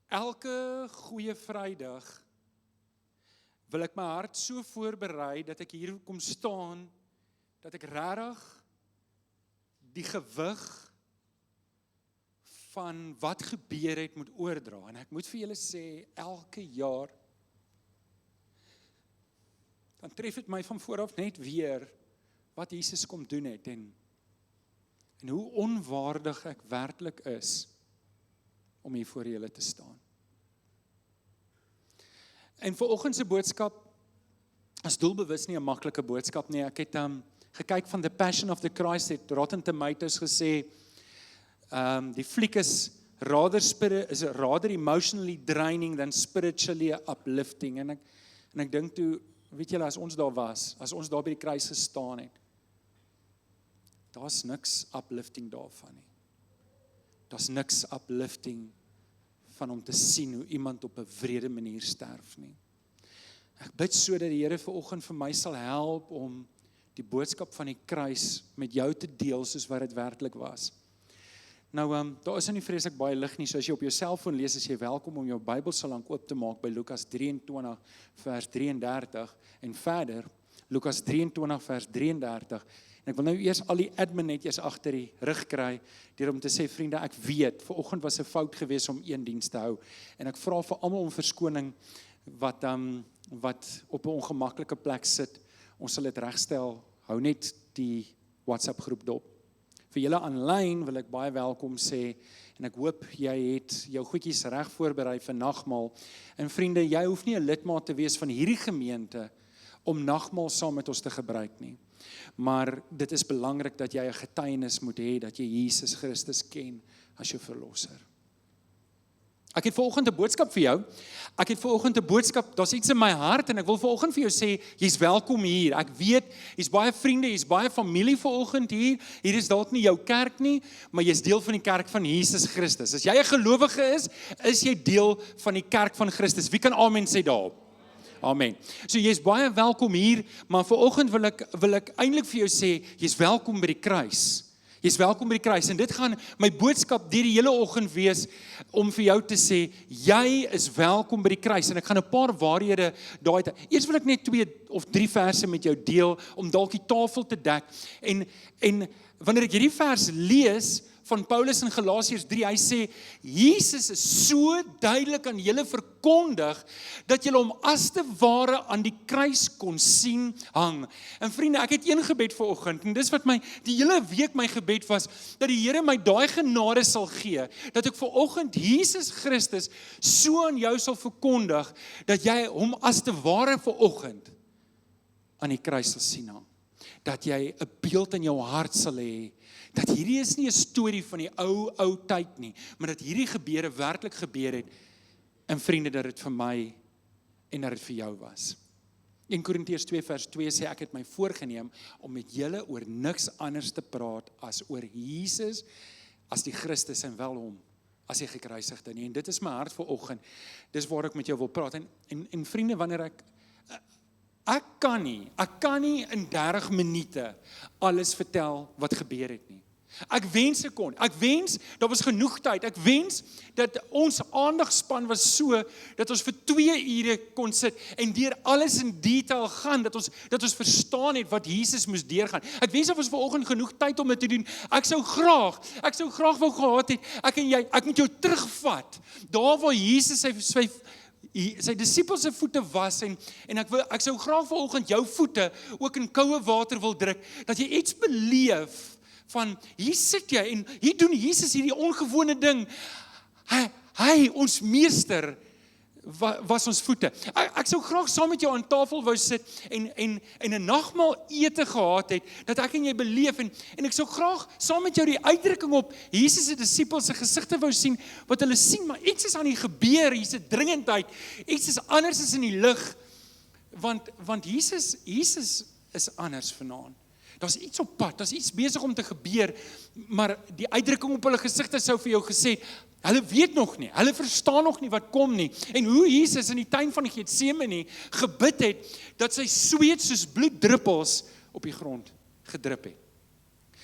Elke goeie Vrydag wil ek my hart so voorberei dat ek hier kom staan, dat ek regtig die gewig van wat gebeur het moet oordra. En ek moet vir julle sê, elke jaar, dan tref dit my van vooraf net weer, wat Jesus kom doen het, en hoe onwaardig ek werklik is, om hier voor julle te staan. En vanoggend se boodskap, is doelbewus nie 'n maklike boodskap nie. Ek het gekyk van The Passion of the Christ, het Rotten Tomatoes gesê, die fliek is rather emotionally draining than spiritually uplifting. En ek dink toe, weet julle, as ons daar was, as ons daar by die kruis gestaan het, daar's niks uplifting daarvan nie. Daar's niks uplifting van om te sien hoe iemand op 'n wrede manier sterf nie. Ek bid so dat die Here vanoggend vir my sal help om die boodskap van die kruis met jou te deel soos wat dit werklik was. Nou, daar is nie vreeslik baie lig nie, so as jy op jou selfoon lees, is jy welkom om jou Bybel so lank oop te maak by Lukas 23 vers 33 en verder, Lukas 23 vers 33. En ek wil nou eers al die admin net eers agter die rug kry, deur om te sê, vriende, ek weet, vanoggend was 'n fout gewees om een diens te hou, en ek vra vir almal om verskoning wat op 'n ongemaklike plek sit. Ons sal dit regstel, hou net die WhatsApp groep dop. Vir julle aanlyn wil ek baie welkom sê, en ek hoop jy het jou goedjies reg voorberei vir nagmaal. En vriende, jy hoef nie 'n lidmaat te wees van hierdie gemeente om nagmaal saam met ons te gebruik nie. Maar dit is belangrik dat jy 'n getuienis moet hê, dat jy Jesus Christus ken as jou verlosser. Ek het vanoggend 'n boodskap vir jou. Ek het vanoggend 'n boodskap, daar's iets in my hart, en ek wil vanoggend vir jou sê, jy's welkom hier. Ek weet, hier's baie vriende, hier's baie familie vanoggend hier. Hier is dalk nie jou kerk nie, maar jy's deel van die kerk van Jesus Christus. As jy 'n gelowige is jy deel van die kerk van Christus. Wie kan amen sê daarop? Amen. So jy's baie welkom hier, maar vanoggend wil ek eintlik vir jou sê, jy's welkom by die kruis. Jy's welkom by die kruis, en dit gaan my boodskap deur die hele oggend wees, om vir jou te sê, jy is welkom by die kruis, en ek gaan 'n paar waarhede daai te. Eers wil ek net 2 of 3 verse met jou deel, om dalk die tafel te dek, en wanneer ek hierdie vers lees, van Paulus in Galasiërs 3, hy sê, Jesus is so duidelik aan julle verkondig, dat julle hom as te ware aan die kruis kon sien hang. En vriende, ek het een gebed vanoggend, en dis wat die hele week my gebed was, dat die Here my daai genade sal gee, dat ek vanoggend Jesus Christus so aan jou sal verkondig, dat jy hom as te ware vanoggend aan die kruis sal sien hang. Dat jy 'n beeld in jou hart sal hê, dat hierdie is nie 'n storie van die ou tyd nie, maar dat hierdie gebeure werklik gebeur het, en vriende, dat dit vir my en dat dit vir jou was. 1 Korintiërs 2 vers 2 sê, ek het my voorgenem om met julle oor niks anders te praat as oor Jesus, as die Christus, en wel hom, as die gekruisigde nie. En dit is my hart vanoggend, dis waar ek met jou wil praat. En vriende, wanneer ek kan nie in 30 minute alles vertel wat gebeur het nie. Ek wens ek kon. Ek wens daar was genoeg tyd. Ek wens dat ons aandagspan was so dat ons vir 2 ure kon sit en deur alles in detail gaan, dat ons verstaan het wat Jesus moes deurgaan. Ek wens daar was vanoggend genoeg tyd om dit te doen. Ek sou graag wou gehad het, ek moet jou terugvat. Daar waar Jesus sy disippels se voete was, en ek sou graag vanoggend jou voete ook in koue water wil druk, dat jy iets beleef van, hier sit jy, en hier doen Jesus hierdie ongewone ding. Hy, ons meester, was ons voete. Ek sou graag saam met jou aan tafel wou sit, en 'n nagmaal ete gehad het, dat ek en jy beleef, en ek sou graag saam met jou die uitdrukking op Jesus se disippels se gesigte wou sien, wat hulle sien, maar iets is aan die gebeur, hier's 'n dringendheid, iets is anders as in die lig, want Jesus is anders vanaand. Daar's iets op pad, daar's iets besig om te gebeur, maar die uitdrukking op hulle gesigte sou vir jou gesê, hulle weet nog nie, hulle verstaan nog nie wat kom nie. En hoe Jesus in die tuin van Getsemane gebid het, dat sy sweet soos bloeddruppels op die grond gedrup het.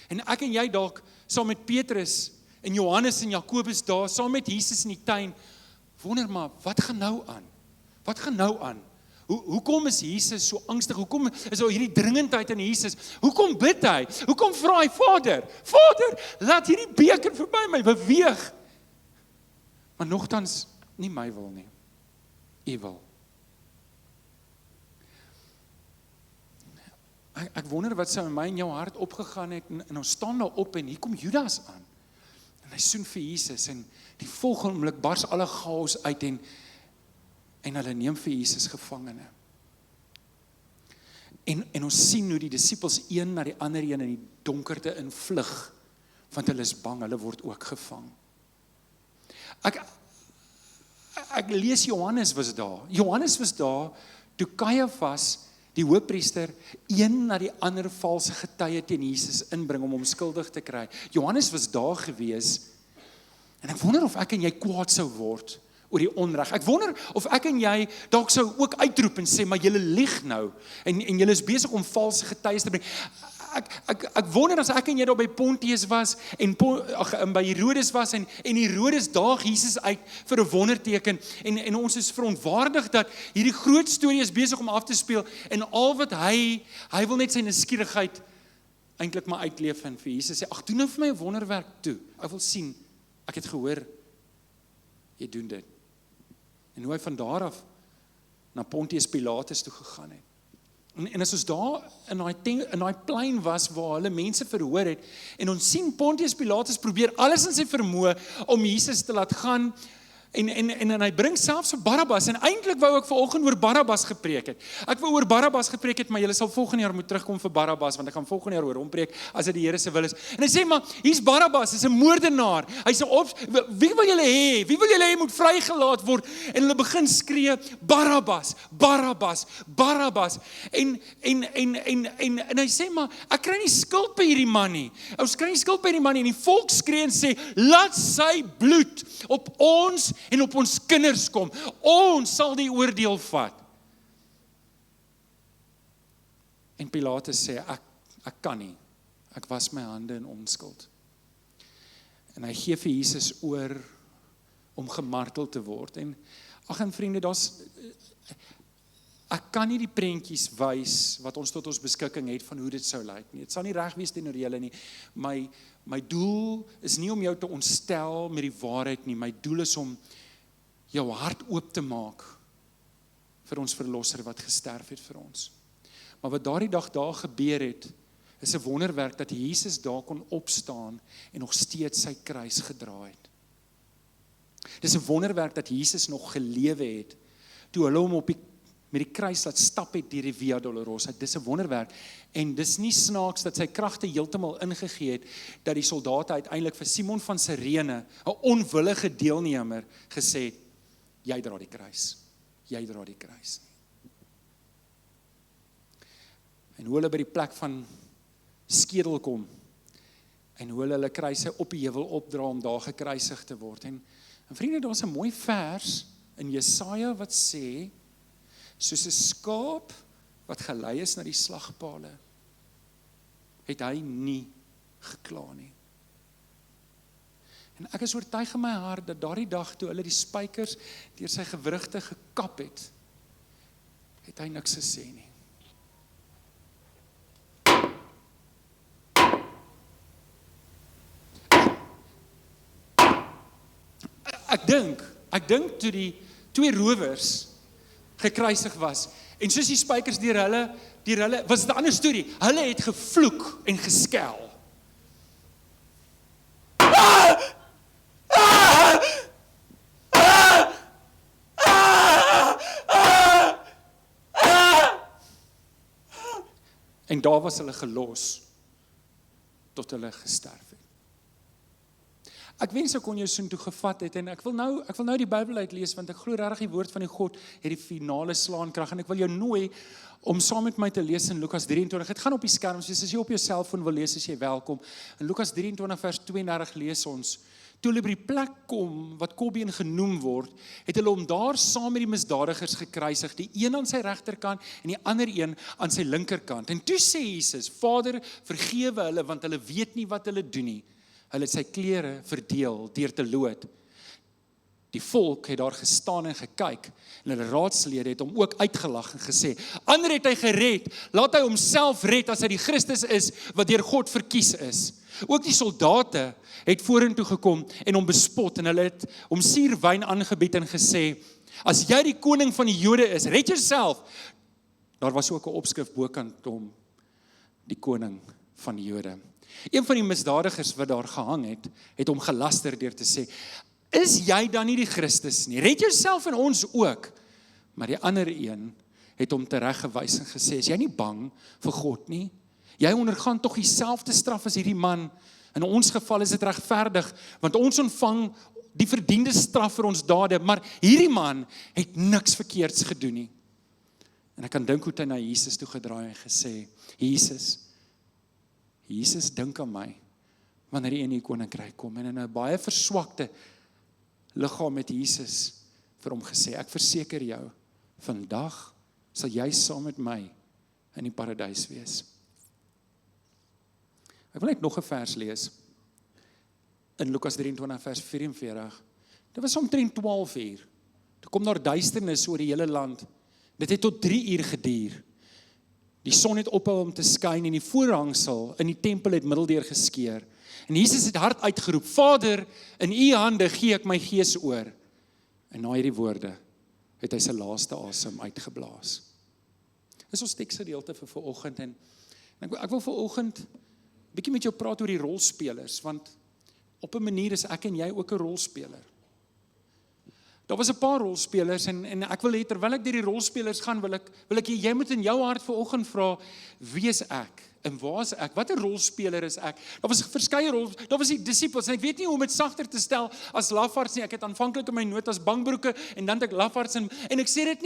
En ek en jy dalk saam met Petrus en Johannes en Jakobus daar, saam met Jesus in die tuin, wonder maar, wat gaan nou aan? Wat gaan nou aan? Hoekom is Jesus so angstig? Hoekom is daar hierdie dringendheid in Jesus? Hoekom bid hy? Hoekom vra hy, Vader, laat hierdie beker verby my beweeg? Maar nogtans, nie my wil nie, U wil. Ek wonder wat sou in my en jou hart opgegaan het, en ons staan daar op, en hier kom Judas aan. En hy soen vir Jesus, en die volgende oomblik bars alle chaos uit, en hulle neem vir Jesus gevangene. En ons sien hoe die disippels een na die ander een in die donkerte invlug, want hulle is bang, hulle word ook gevang. Ek lees Johannes was daar. Johannes was daar, toe Kajafas, die hoofpriester, een na die ander valse getuie teen Jesus inbring om hom skuldig te kry. Johannes was daar gewees, en ek wonder of ek en jy kwaad sou word oor die onreg. Ek wonder of ek en jy dalk sou ook uitroep en sê, maar julle lieg nou, en julle is besig om valse getuies te bring. Ek wonder as ek en jy daar by Pontius was, en by Herodes was, en Herodes daag Jesus uit vir 'n wonderteken, en ons is verontwaardig dat hierdie groot storie is besig om af te speel, en al wat hy wil net sy nuuskierigheid eintlik maar uitleef, en vir Jesus sê, ag, doen nou vir my 'n wonderwerk toe, ek wil sien, ek het gehoor, jy doen dit. En hoe hy van daar af na Pontius Pilatus toe gegaan het. En as ons daar in daai plein was waar hulle mense verhoor het, en ons sien Pontius Pilatus probeer alles in sy vermoë om Jesus te laat gaan, en hy bring selfs vir Barabbas, en eintlik wou ek vanoggend oor Barabbas gepreek het. Ek wou oor Barabbas gepreek het, maar julle sal volgende jaar moet terugkom vir Barabbas, want ek gaan volgende jaar oor hom preek, as dit die Here se wil is. En hy sê, maar hier's Barabbas, hy's 'n moordenaar, hy's 'n wie wil julle hê? Wie wil julle hê moet vrygelaat word? En hulle begin skree, Barabbas, Barabbas, Barabbas. En hy sê, maar ek kry nie skuld by hierdie man nie. Ons kry nie skuld by hierdie man nie, en die volk skree en sê, laat sy bloed op ons en op ons kinders kom. Ons sal die oordeel vat. En Pilatus sê, ek kan nie. Ek was my hande in onskuld. En hy gee vir Jesus oor om gemartel te word. En vriende, ek kan nie die prentjies wys wat ons tot ons beskikking het van hoe dit sou lyk nie. Dit sal nie reg wees teenoor julle nie. My doel is nie om jou te ontstel met die waarheid nie. My doel is om jou hart oop te maak vir ons verlosser wat gesterf het vir ons. Maar wat daardie dag daar gebeur het, is 'n wonderwerk dat Jesus daar kon opstaan en nog steeds sy kruis gedra het. Dis 'n wonderwerk dat Jesus nog gelewe het, toe hulle hom met die kruis laat stap het deur die Via Dolorosa. Dis 'n wonderwerk, en dis nie snaaks dat sy kragte heeltemal ingegee het, dat die soldate uiteindelik vir Simon van Sirene, 'n onwillige deelnemer, gesê het, jy dra die kruis, jy dra die kruis. En hoe hulle by die plek van skedel kom, en hoe hulle kruise op die heuwel opdra om daar gekruisig te word. En vriende, daar's 'n mooi vers in Jesaja wat sê, soos 'n skaap wat gelei is na die slagpale, het hy nie gekla nie. En ek is oortuig in my hart dat daardie dag toe hulle die spykers deur sy gewrigte gekap het hy niks gesê nie. Ek dink toe die twee rowers gekruisig was, en soos die spykers deur hulle, was dit 'n ander storie, hulle het gevloek en geskel. En daar was hulle gelos, tot hulle gesterf het. Ek wens ek kon jou soontoe gevat het, en ek wil nou die Bybel uitlees, want ek glo regtig die woord van die God het die finale slaankrag, en ek wil jou nooi om saam met my te lees in Lukas 23. Dit gaan op die skerm, so as jy op jou selfoon wil lees, is jy welkom. In Lukas 23 vers 32 lees ons, toe hulle by die plek kom wat Kobbeen genoem word, het hulle hom daar saam met die misdadigers gekruisig, die een aan sy regterkant en die ander een aan sy linkerkant. En toe sê Jesus, Vader, vergewe hulle, want hulle weet nie wat hulle doen nie. Hulle het sy klere verdeel deur te loot. Die volk het daar gestaan en gekyk, en hulle raadslede het hom ook uitgelag en gesê, ander het hy gered, laat hy homself red as hy die Christus is, wat deur God verkies is. Ook die soldate het vorentoe gekom en hom bespot, en hulle het hom suurwyn aangebied en gesê, as jy die koning van die Jode is, red jouself. Daar was ook 'n opskrif bokant hom, die koning van die Jode. Een van die misdadigers wat daar gehang het hom gelaster deur te sê, is jy dan nie die Christus nie? Red jouself en ons ook. Maar die ander een het hom tereggewys en gesê, is jy nie bang vir God nie? Jy ondergaan tog dieselfde straf as hierdie man. In ons geval is dit regverdig, want ons ontvang die verdiende straf vir ons dade, maar hierdie man het niks verkeerds gedoen nie. En ek kan dink hoe hy na Jesus toe gedraai en gesê, Jesus, dink aan my, wanneer jy in die koninkryk kom. En in 'n baie verswakte liggaam het Jesus vir hom gesê, ek verseker jou, vandag sal jy saam met my in die paradys wees. Ek wil net nog 'n vers lees, in Lukas 23 vers 44, dit was omtrent 12 uur, toe kom daar duisternis oor die hele land, dit het tot 3 uur geduur, die son het ophou om te skyn, en die voorhangsel in die tempel het middeldeur geskeur, en Jesus het hard uitgeroep, Vader, in u hande gee ek my gees oor, en na hierdie woorde, het hy sy laaste asem uitgeblaas. Dis ons teksgedeelte vir vanoggend, en ek wil vanoggend bietjie met jou praat oor die rolspelers, want op 'n manier is ek en jy ook 'n rolspeler. Daar was 'n paar rolspelers, en ek wil hê, terwyl ek deur die rolspelers gaan, wil ek hê, jy moet in jou hart vanoggend vra, wie is ek? En waar is ek? Watter rolspeler is ek? Daar was verskeie daar was die disippels, en ek weet nie hoe om dit sagter te stel as lafaards nie. Ek het aanvanklik in my notas bangbroeke, en dan het ek lafaards, en ek sê dit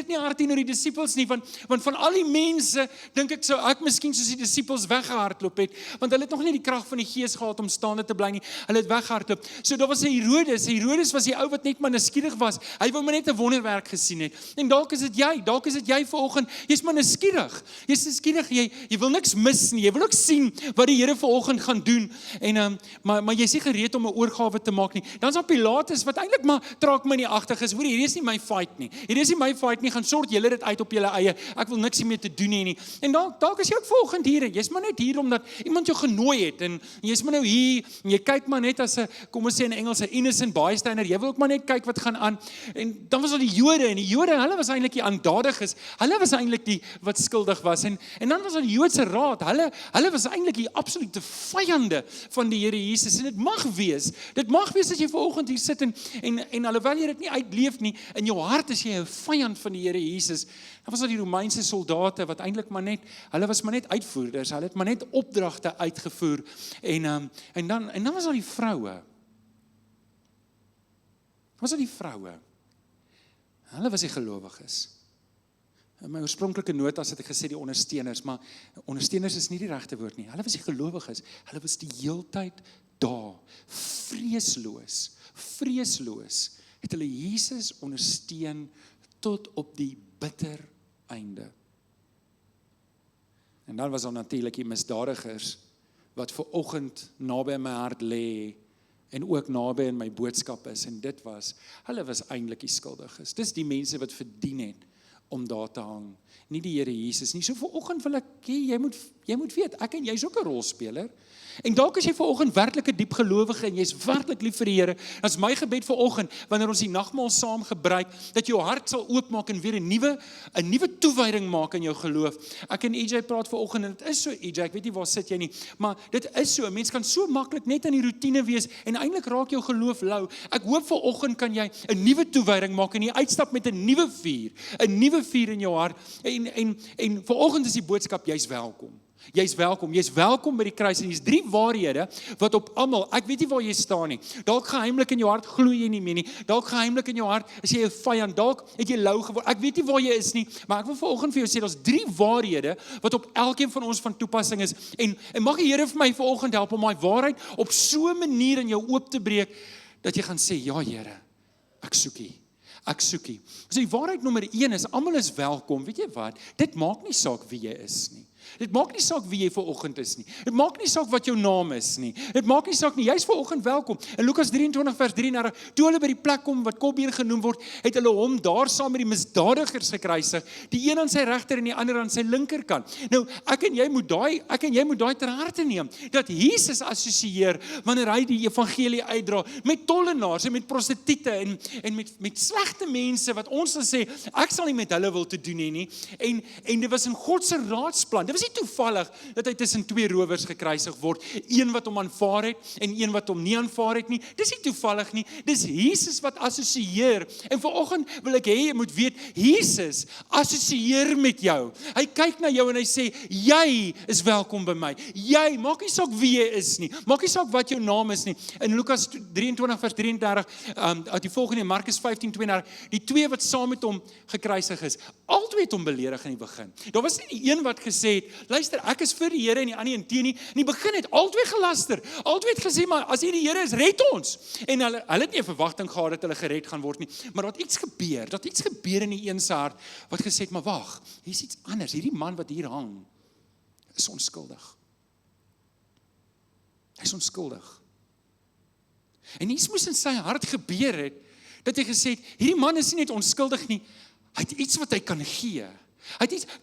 nie hard teenoor die disippels nie, want van al die mense, dink ek, sou ek miskien soos die disippels weggehardloop het, want hulle het nog nie die krag van die Gees gehad om staande te bly nie, hulle het weggehardloop. So daar was Herodes was die ou wat net maar nuuskierig was, hy wou maar net 'n wonderwerk gesien het, en dalk is dit jy vanoggend, jy's maar nuuskierig, jy wil niks mis nie, jy wil ook sien wat die Here vanoggend gaan doen, en maar jy is nie gereed om 'n oorgawe te maak nie. Dan is daar Pilatus wat eintlik maar traak my nie agtig is, hoor, hierdie is nie my fight nie, gaan sort julle dit uit op julle eie, ek wil niks meer te doen nie. En dalk is jy ook vanoggend hier, en jy's maar net hier omdat iemand jou genooi het, en jy's maar nou hier, en jy kyk maar net as 'n, kom ons sê in Engels, 'n innocent bystander, jy wil ook maar net kyk wat gaan aan. En dan was daar die Jode, en die Jode, hulle was eintlik die aandadiges, hulle was eintlik die wat skuldig was, en dan was daar die Joodse raad, hulle was eintlik die absolute vyande van die Here Jesus, en dit mag wees as jy vanoggend hier sit, en alhoewel jy dit nie uitleef nie, in jou hart is jy 'n vyand van die Here Jesus. Dan was daar die Romeinse soldate, wat eintlik maar net, hulle was maar net uitvoerders, hulle het maar net opdragte uitgevoer, en dan was daar die vroue. Hulle was die gelowiges. In my oorspronklike notas het ek gesê die ondersteuners, maar ondersteuners is nie die regte woord nie. Hulle was die gelowiges. Hulle was die heeltyd daar, vreesloos, het hulle Jesus ondersteun tot op die bitter einde. En dan was daar natuurlik die misdadigers, wat vanoggend naby in my hart lê, en ook naby in my boodskap is, en hulle was eintlik die skuldiges. Dis die mense wat verdien het om daar te hang, nie die Here Jesus nie. So vanoggend wil ek hê, jy moet weet, ek en jy is ook 'n rolspeler, en dalk is jy vanoggend werklik 'n diep gelowige, en jy's werklik lief vir die Here. Dit is my gebed vanoggend, wanneer ons die nagmaal saam gebruik, dat jou hart sal oopmaak, en weer 'n nuwe toewyding maak in jou geloof. Ek en EJ praat vanoggend, en dit is so, EJ, ek weet nie waar sit jy nie, maar dit is so, 'n mens kan so maklik net in die roetine wees, en eintlik raak jou geloof lou. Ek hoop vanoggend kan jy 'n nuwe toewyding maak, en jy uitstap met 'n nuwe vuur in jou hart, en vanoggend is die boodskap, jy's welkom. Jy's welkom by die kruis, en hier's 3 waarhede wat op almal, ek weet nie waar jy staan nie, dalk geheimlik in jou hart glo jy nie meer nie, dalk geheimlik in jou hart is jy 'n vyand, dalk het jy lou geword, ek weet nie waar jy is nie, maar ek wil vanoggend vir jou sê, daar's 3 waarhede wat op elkeen van ons van toepassing is, en mag die Here vir my vanoggend help om my waarheid op so 'n manier in jou oop te breek, dat jy gaan sê, ja Here, ek soek U. So die waarheid nommer 1 is, almal is welkom, weet jy wat, dit maak nie saak wie jy is nie. Dit maak nie saak wie jy vanoggend is nie. Dit maak nie saak wat jou naam is nie. Dit maak nie saak nie, jy is vanoggend welkom. In Lukas 23 vers 33, toe hulle by die plek kom wat Kopbeen genoem word, het hulle hom daar saam met die misdadigers gekruisig, die een aan sy regter en die ander aan sy linkerkant. Nou, ek en jy moet daai ter harte neem, dat Jesus assosieer wanneer hy die evangelie uitdra met tollenaars en met prostituie en met slegte mense wat ons dan sê, ek sal nie met hulle wil te doen hê nie. En dit was in God se raadsplan. Dit was nie toevallig dat hy tussen twee rowers gekruisig word, een wat hom aanvaar het en een wat hom nie aanvaar het nie. Dis nie toevallig nie. Dis Jesus wat assosieer. En vanoggend wil ek hê jy moet weet, Jesus assosieer met jou. Hy kyk na jou en hy sê, jy is welkom by my. Jy, maak nie saak wie jy is nie. Maak nie saak wat jou naam is nie. In Lukas 23 vers 33, die volgende, Markus 15:32, die twee wat saam met hom gekruisig is, albei het hom beledig in die begin. Daar was nie die een wat gesê het, luister, ek is vir die Here en die ander een teen nie. In die begin het albei gelaster. Albei het gesê, maar as hy die Here is, red ons. En hulle het nie 'n verwagting gehad dat hulle gered gaan word nie. Maar dat iets gebeur in die een se hart wat gesê het, maar wag, hier's iets anders. Hierdie man wat hier hang is onskuldig. Hy is onskuldig. En iets moes in sy hart gebeur het, dat hy gesê het, hierdie man is nie net onskuldig nie, hy het iets wat hy kan gee.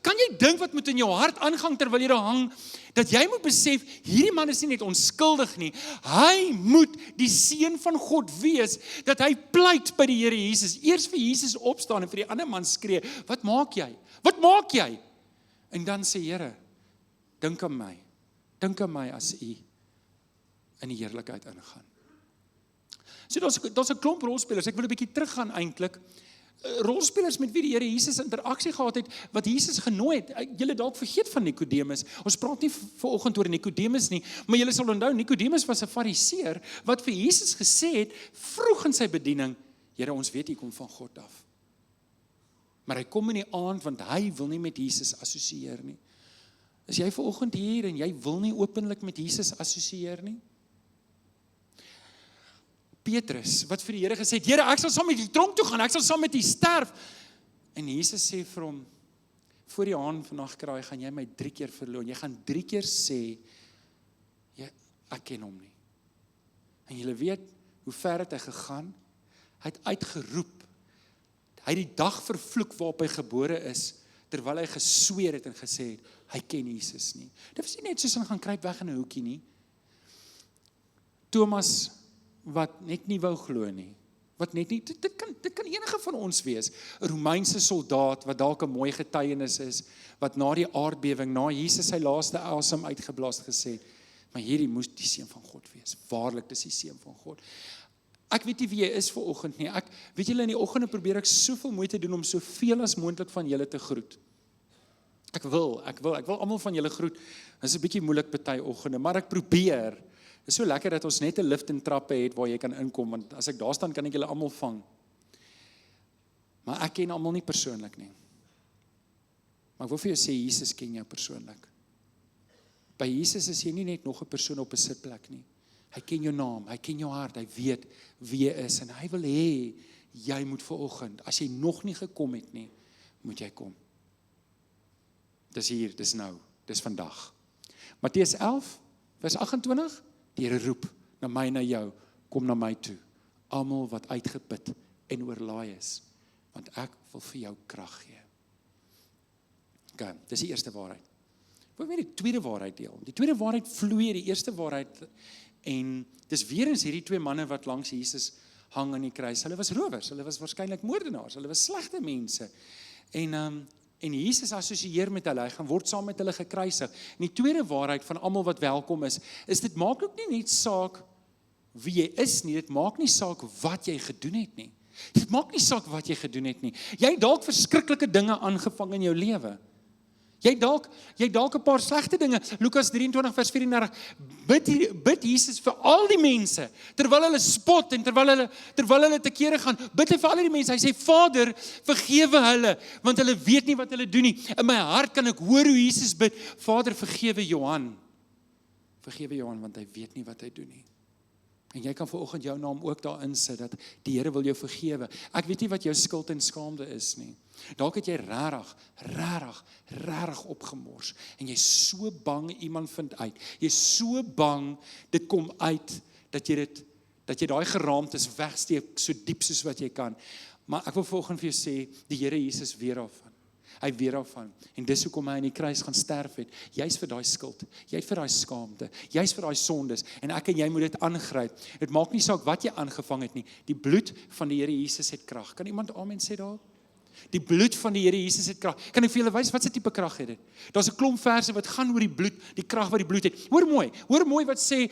Kan jy dink wat moet in jou hart aangang terwyl jy daar hang, dat jy moet besef, hierdie man is nie net onskuldig nie, hy moet die seun van God wees, dat hy pleit by die Here Jesus, eers vir Jesus opstaan en vir die ander man skree, wat maak jy? Wat maak jy? En dan sê Here, dink aan my as u in die heerlikheid ingaan. So daar's 'n klomp rolspelers, ek wil 'n bietjie teruggaan eintlik, rolspelers met wie die Here Jesus interaksie gehad het, wat Jesus genooi het. Julle dalk vergeet van Nikodemus. Ons praat nie vanoggend oor Nikodemus nie, maar julle sal onthou, Nikodemus was 'n fariseer, wat vir Jesus gesê het, vroeg in sy bediening, Here, ons weet hy kom van God af. Maar hy kom in die aand, want hy wil nie met Jesus assosieer nie. Is jy vanoggend hier, en jy wil nie openlik met Jesus assosieer nie? Petrus, wat vir die Here gesê het, Here, ek sal saam met die tronk toe gaan, ek sal saam met u sterf. En Jesus sê vir hom, voor die haan vandag kraai, gaan jy my 3 keer verloon. Jy gaan 3 keer sê, ek ken hom nie. En julle weet, hoe ver het hy gegaan? Hy het uitgeroep. Hy het die dag vervloek waarop hy gebore is, terwyl hy gesweer het en gesê het, hy ken Jesus nie. Dit was nie net soos hy gaan kruip weg in 'n hoekie nie. Thomas, wat net nie wou glo nie, dit kan enige van ons wees, 'n Romeinse soldaat, wat dalk 'n mooi getuienis is, wat na die aardbewing, na Jesus sy laaste asem uitgeblaas gesê, maar hierdie moes die seun van God wees, waarlik dis die seun van God. Ek weet nie wie jy is vanoggend nie, weet julle in die oggende probeer ek soveel moeite doen om soveel as moontlik van julle te groet. Ek wil almal van julle groet, dit is 'n bietjie moeilik party oggende, maar ek probeer. Dit is so lekker dat ons net 'n lift en trappe het waar jy kan inkom, want as ek daar staan, kan ek julle almal vang. Maar ek ken almal nie persoonlik nie. Maar ek wil vir jou sê, Jesus ken jou persoonlik. By Jesus is jy nie net nog 'n persoon op 'n sitplek nie. Hy ken jou naam, hy ken jou hart, hy weet wie jy is, en hy wil hê, jy moet vanoggend, as jy nog nie gekom het nie, moet jy kom. Dis hier, dis nou, dis vandag. Matteus 11, vers 28, die Here roep na my en na jou, kom na my toe, almal wat uitgeput en oorlaai is, want ek wil vir jou krag gee. Okay, dis die eerste waarheid. Ek wil weer die tweede waarheid deel. Die tweede waarheid vloei die eerste waarheid, en dis weer eens hierdie twee manne wat langs Jesus hang aan die kruis. Hulle was rowers, hulle was waarskynlik moordenaars, hulle was slegte mense. En Jesus assosieer met hulle, hy gaan word saam met hulle gekruisig. En die tweede waarheid van almal wat welkom is dit maak ook nie net saak wie jy is nie, dit maak nie saak wat jy gedoen het nie. Dit maak nie saak wat jy gedoen het nie. Jy het dalk verskriklike dinge aangevang in jou lewe. Jy dalk 'n paar slegte dinge. Lukas 23 vers 34, bid Jesus vir al die mense, terwyl hulle spot en terwyl hulle te kere gaan, bid hy vir al die mense. Hy sê, Vader, vergewe hulle, want hulle weet nie wat hulle doen nie. In my hart kan ek hoor hoe Jesus bid, Vader, vergewe Johan, want hy weet nie wat hy doen nie. En jy kan vanoggend jou naam ook daarin sit, dat die Here wil jou vergewe. Ek weet nie wat jou skuld en skaamde is nie. Dalk het jy rarig opgemors en jy's so bang iemand vind uit. Jy's so bang dit kom uit dat jy daai geraamtes wegsteek so diep soos wat jy kan. Maar ek wil vanoggend vir jou sê, die Here Jesus weet daarvan. Hy weet daarvan. En dis hoekom hy aan die kruis gaan sterf het. Jy's vir daai skuld, jy's vir daai skaamte, jy's vir daai sondes en ek en jy moet dit aangryp. Dit maak nie saak wat jy aangevang het nie. Die bloed van die Here Jesus het krag. Kan iemand amen sê daar? Die bloed van die Here Jesus het krag. Kan ek vir julle wys wat se tipe krag het dit? Daar's 'n klomp verse wat gaan oor die bloed, die krag wat die bloed het. Hoor mooi wat sê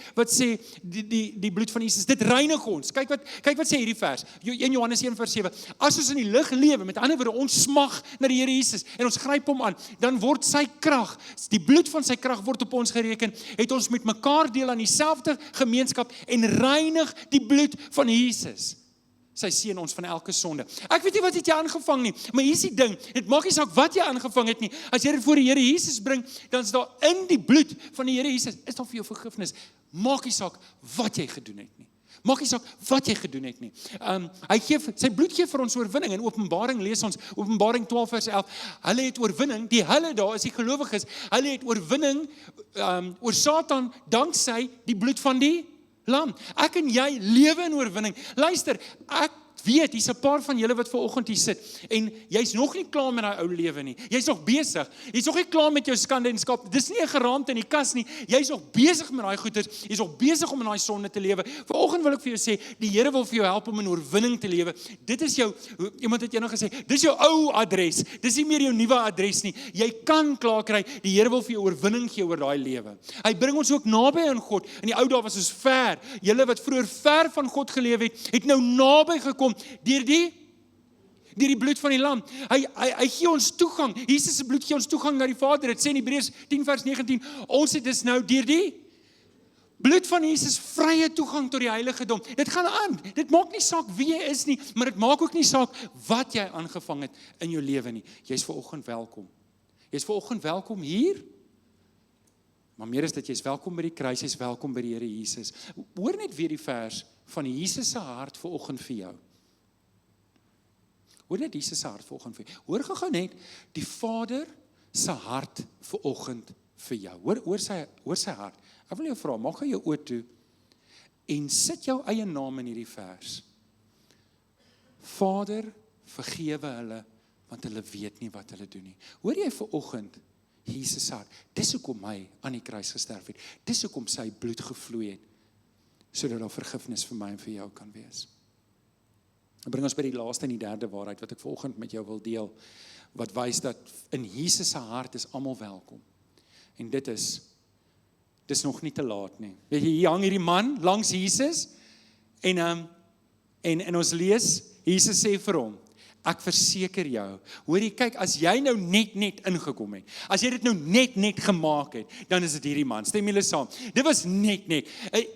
die bloed van Jesus. Dit reinig ons. Kyk wat sê hierdie vers. 1 Johannes 1:7. As ons in die lig lewe, met ander woorde, ons smag na die Here Jesus en ons gryp hom aan, dan word sy krag, die bloed van sy krag word op ons gereken, het ons met mekaar deel aan dieselfde gemeenskap en reinig die bloed van Jesus. Sy seën ons van elke sonde. Ek weet nie wat het jy aangevang nie, maar hier is die ding, dit maak nie saak wat jy aangevang het nie. As jy dit voor die Here Jesus bring, dan is daar in die bloed van die Here Jesus, is daar vir jou vergifnis. Maak nie saak wat jy gedoen het nie. Maak nie saak wat jy gedoen het nie. Sy bloed gee vir ons oorwinning. In Openbaring lees ons, Openbaring 12 vers 11, hulle het oorwinning, die hulle daar is die gelowiges, hulle het oorwinning oor Satan, danksy die bloed van die Lam. Ek en jy lewe in oorwinning. Luister, ek weet, hier's 'n paar van julle wat vanoggend hier sit, en jy's nog nie klaar met daai ou lewe nie. Jy's nog besig. Jy's nog nie klaar met jou skande en skap. Dis nie 'n geraamte in die kas nie. Jy's nog besig met daai goeters. Jy's nog besig om in daai sonde te lewe. Vanoggend wil ek vir jou sê, die Here wil vir jou help om in oorwinning te lewe. Dit is jou, iemand het eendag gesê, dis jou ou adres. Dis nie meer jou nuwe adres nie. Jy kan klaar kry. Die Here wil vir jou oorwinning gee oor daai lewe. Hy bring ons ook naby aan God. In die ou dae was ons ver. Julle wat vroeër ver van God geleef het nou naby gekom deur die bloed van die lam. Hy gee ons toegang. Jesus se bloed gee ons toegang na die Vader. Dit sê in Hebreërs 10 vers 19, ons het dus nou deur die bloed van Jesus vrye toegang tot die heiligdom. Dit gaan aan. Dit maak nie saak wie jy is nie, maar dit maak ook nie saak wat jy aangevang het in jou lewe nie. Jy's vanoggend welkom. Jy's vanoggend welkom hier. Maar meer is dat jy's welkom by die kruis, jy's welkom by die Here Jesus. Hoor net weer die vers van Jesus se hart vanoggend vir jou. Hoor net Jesus se hart vanoggend vir jou. Hoor gou net die Vader se hart vanoggend vir jou. Hoor sy hart. Ek wil jou vra, maak gou jou oë toe en sit jou eie naam in hierdie vers. Vader, vergewe hulle, want hulle weet nie wat hulle doen nie. Hoor jy vanoggend Jesus se hart? Dis hoekom hy aan die kruis gesterf het. Dis hoekom sy bloed gevloei het, sodat daar vergifnis vir my en vir jou kan wees. Dan bring ons by die laaste en die derde waarheid wat ek vanoggend met jou wil deel, wat wys dat in Jesus se hart is almal welkom. En dis nog nie te laat nie. Weet jy, hier hang hierdie man langs Jesus en ons lees, Jesus sê vir hom, ek verseker jou, hoor jy, kyk, as jy nou net ingekom het, as jy dit nou net gemaak het, dan is dit hierdie man, stem julle saam, dit was net, 'n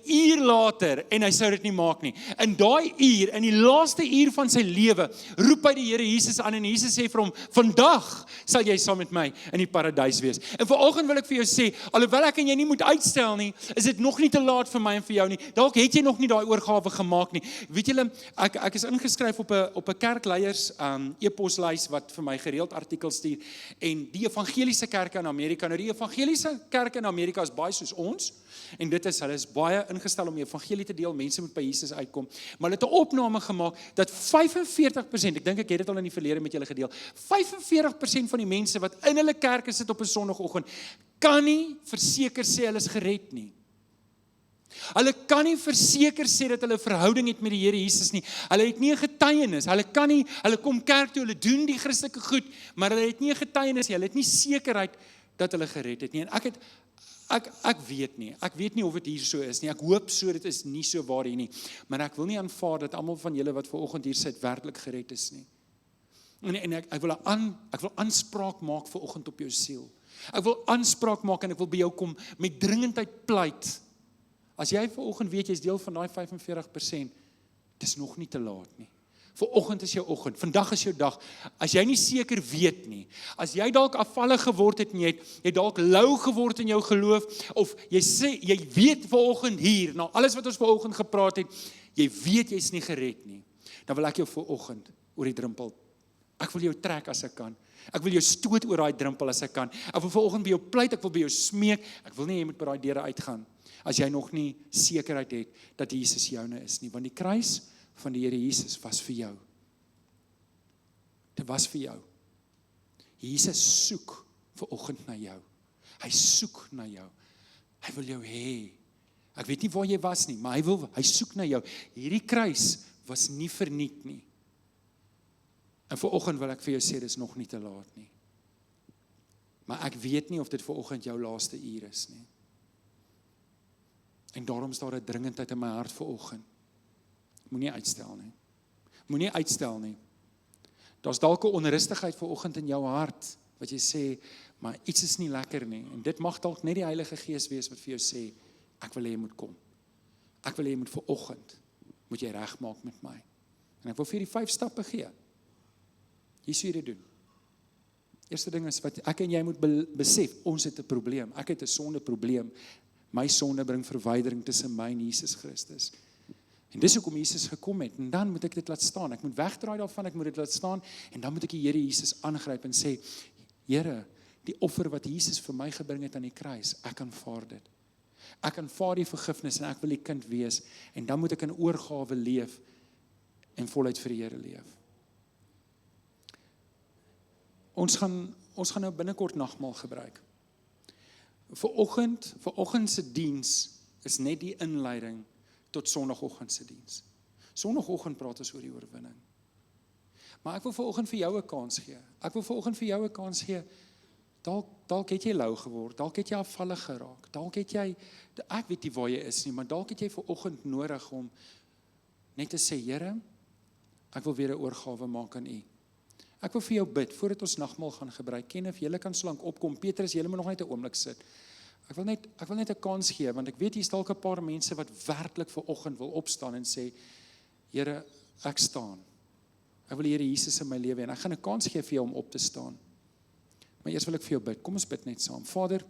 uur later, en hy sou dit nie maak nie, in daai uur, in die laaste uur van sy lewe, roep hy die Here Jesus aan, en Jesus sê vir hom, vandag sal jy saam met my in die paradys wees, en vanoggend wil ek vir jou sê, alhoewel ek en jy nie moet uitstel nie, is dit nog nie te laat vir my en vir jou nie, dalk het jy nog nie daai oorgawe gemaak nie, weet julle, ek is ingeskryf op 'n kerkleiers e-poslys wat vir my gereeld artikels stuur, en die evangeliese kerke in Amerika, nou die evangeliese kerke in Amerika is baie soos ons, en hulle is baie ingestel om die evangelie te deel, mense moet by Jesus uitkom, maar hulle het 'n opname gemaak, dat 45%, ek dink ek het dit al in die verlede met julle gedeel, 45% van die mense wat in hulle kerke sit op 'n Sondagoggend, kan nie verseker sê hulle is gered nie. Hulle kan nie verseker sê dat hulle 'n verhouding het met die Here Jesus nie. Hulle het nie 'n getuienis. Hulle kom kerk toe, hulle doen die Christelike goed, maar hulle het nie 'n getuienis nie. Hulle het nie sekerheid dat hulle gered het nie. En ek weet nie. Ek weet nie of dit hier so is nie. Ek hoop so dit is nie so waar hier nie. Maar ek wil nie aanvaar dat almal van julle wat vanoggend hier sit werklik gered is nie. En ek wil aanspraak maak vanoggend op jou siel. Ek wil aanspraak maak en ek wil by jou kom met dringendheid pleit. As jy vanoggend weet, jy is deel van daai 45%, dis nog nie te laat nie. Vanoggend is jou oggend, vandag is jou dag. As jy nie seker weet nie, as jy dalk afvallig geword het en jy het dalk lou geword in jou geloof, of jy weet vanoggend hier, na alles wat ons vanoggend gepraat het, jy weet jy's nie gered nie, dan wil ek jou vanoggend oor die drempel Ek wil jou trek as ek kan. Ek wil jou stoot oor daai drempel as ek kan. Ek wil vanoggend by jou pleit, ek wil by jou smeek. Ek wil nie jy moet by daai deure uitgaan as jy nog nie sekerheid het dat Jesus joune is nie, want die kruis van die Here Jesus was vir jou. Dit was vir jou. Jesus soek vanoggend na jou. Hy soek na jou. Hy wil jou hê. Ek weet nie waar jy was nie, maar hy soek na jou. Hierdie kruis was nie verniet nie. En vanoggend wil ek vir jou sê, dis nog nie te laat nie. Maar ek weet nie of dit vanoggend jou laaste uur is nie. En daarom is daar 'n dringendheid in my hart vanoggend. Moenie uitstel nie. Moenie uitstel nie. Daar's dalk 'n onrustigheid vanoggend in jou hart, wat jy sê, maar iets is nie lekker nie. En dit mag dalk net die Heilige Gees wees wat vir jou sê, ek wil hê jy moet kom. Ek wil hê jy moet vanoggend, moet jy regmaak met my. En ek wil vir die 5 stappe gee. Hier sou jy dit doen. Eerste ding is wat ek en jy moet besef, ons het 'n probleem. Ek het 'n sondeprobleem. My sonde bring verwydering tussen my en Jesus Christus. En dis hoekom Jesus gekom het. En dan moet ek dit laat staan. Ek moet wegdraai daarvan, ek moet dit laat staan. En dan moet ek die Here Jesus aangryp en sê, Here, die offer wat Jesus vir my gebring het aan die kruis, ek aanvaar dit. Ek aanvaar die vergifnis en ek wil die kind wees. En dan moet ek in oorgawe leef en voluit vir die Here leef. Ons gaan nou binnekort nagmaal gebruik. Vanoggend se diens is net die inleiding tot Sondagoggend se diens. Sondagoggend praat ons oor die oorwinning. Maar ek wil vanoggend vir jou 'n kans gee. Ek wil vanoggend vir jou 'n kans gee. Dalk het jy lou geword, dalk het jy afvallig geraak, dalk het jy, ek weet nie waar jy is nie, maar dalk het jy vanoggend nodig om net te sê, Here, ek wil weer 'n oorgawe maak aan U. Ek wil vir jou bid, voordat ons nagmaal gaan gebruik, ken of julle kan slank opkom, Petrus, julle moet nog net 'n oomblik sit. Ek wil net 'n kans gee, want ek weet hier is dalk 'n paar mense wat werklik vanoggend wil opstaan en sê, Here, ek staan. Ek wil die Here Jesus in my lewe en ek gaan 'n kans gee vir jou om op te staan. Maar eers wil ek vir jou bid. Kom ons bid net saam. Vader,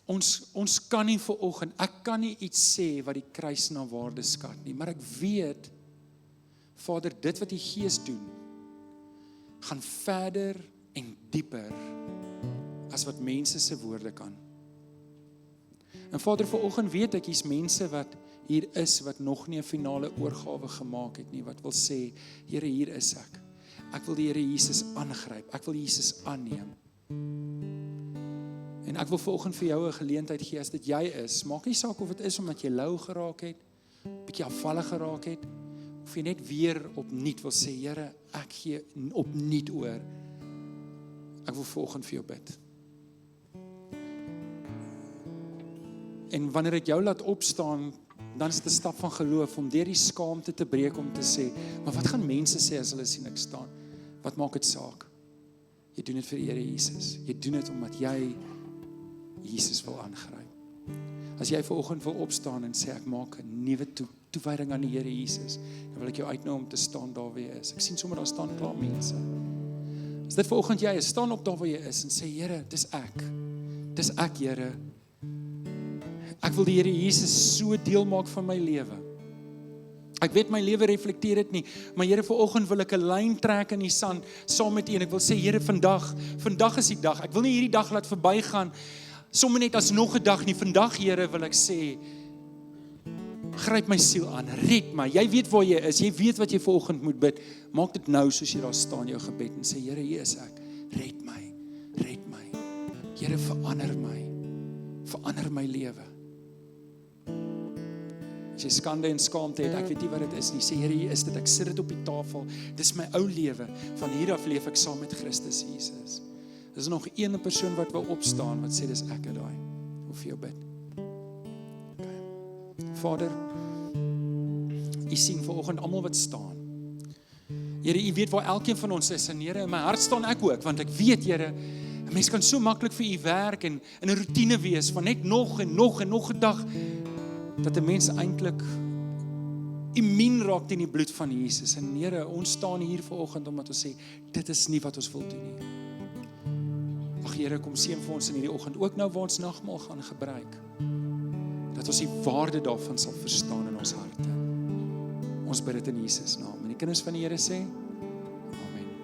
ons kan nie vanoggend, ek kan nie iets sê wat die kruis na waarde skat nie, maar ek weet, Vader, dit wat die Gees doen, gaan verder en dieper as wat mense se woorde kan. En Vader, vanoggend weet ek, hier's mense wat hier is, wat nog nie 'n finale oorgawe gemaak het nie, wat wil sê, Here, hier is ek. Ek wil die Here Jesus aangryp, ek wil Jesus aanneem. En ek wil vanoggend vir jou 'n geleentheid gee, as dit jy is, maak nie saak of dit is omdat jy lou geraak het, bietjie afvallig geraak het, of jy net weer opnuut wil sê, Here, ek gee opnuut oor. Ek wil vanoggend vir jou bid. En wanneer ek jou laat opstaan, dan is dit 'n stap van geloof, om deur die skaamte te breek, om te sê, maar wat gaan mense sê as hulle sien ek staan? Wat maak dit saak? Jy doen dit vir die Here Jesus. Jy doen dit omdat jy Jesus wil aangryp. As jy vanoggend wil opstaan en sê, ek maak 'n nuwe toewyding aan die Here Jesus, dan wil ek jou uitnooi om te staan daar waar jy is. Ek sien sommer daar staan klaar mense. As dit vanoggend jy is, staan op daar waar jy is en sê, Here, dis ek. Dis ek, Here. Ek wil die Here Jesus so deel maak van my lewe. Ek weet my lewe reflekteer dit nie, maar Here, vanoggend wil ek 'n lyn trek in die sand saam met U en ek wil sê, Here, vandag is die dag. Ek wil nie hierdie dag laat verbygaan sommer net as nog 'n dag nie. Vandag, Here, wil ek sê, gryp my siel aan, red my. Jy weet waar jy is, jy weet wat jy vanoggend moet bid. Maak dit nou soos jy daar staan, jou gebed, en sê, Here, hier is ek. Red my, red my. Here, verander my lewe. As jy skande en skaamte het, ek weet nie wat dit is nie, sê, Here, hier is dit, ek sit dit op die tafel, dis my ou lewe, van hier af leef ek saam met Christus Jesus. Dis nog een persoon wat wil opstaan, wat sê, dis ek daai, hoe vir jou bid. Okay. Vader, U sien vanoggend almal wat staan. Here, U weet waar elkeen van ons is, en Here, in my hart staan ek ook, want ek weet, Here, 'n mens kan so maklik vir U werk, en in 'n roetine wees, van net nog 'n dag, dat 'n mens eintlik immuun raak teen die bloed van Jesus. En Here, ons staan hier vanoggend omdat ons sê, dit is nie wat ons wil doen nie. Ag Here, kom seën vir ons in hierdie oggend, ook nou waar ons nagmaal gaan gebruik, dat ons die waarde daarvan sal verstaan in ons harte. Ons bid dit in Jesus naam. kinders van die Here sê?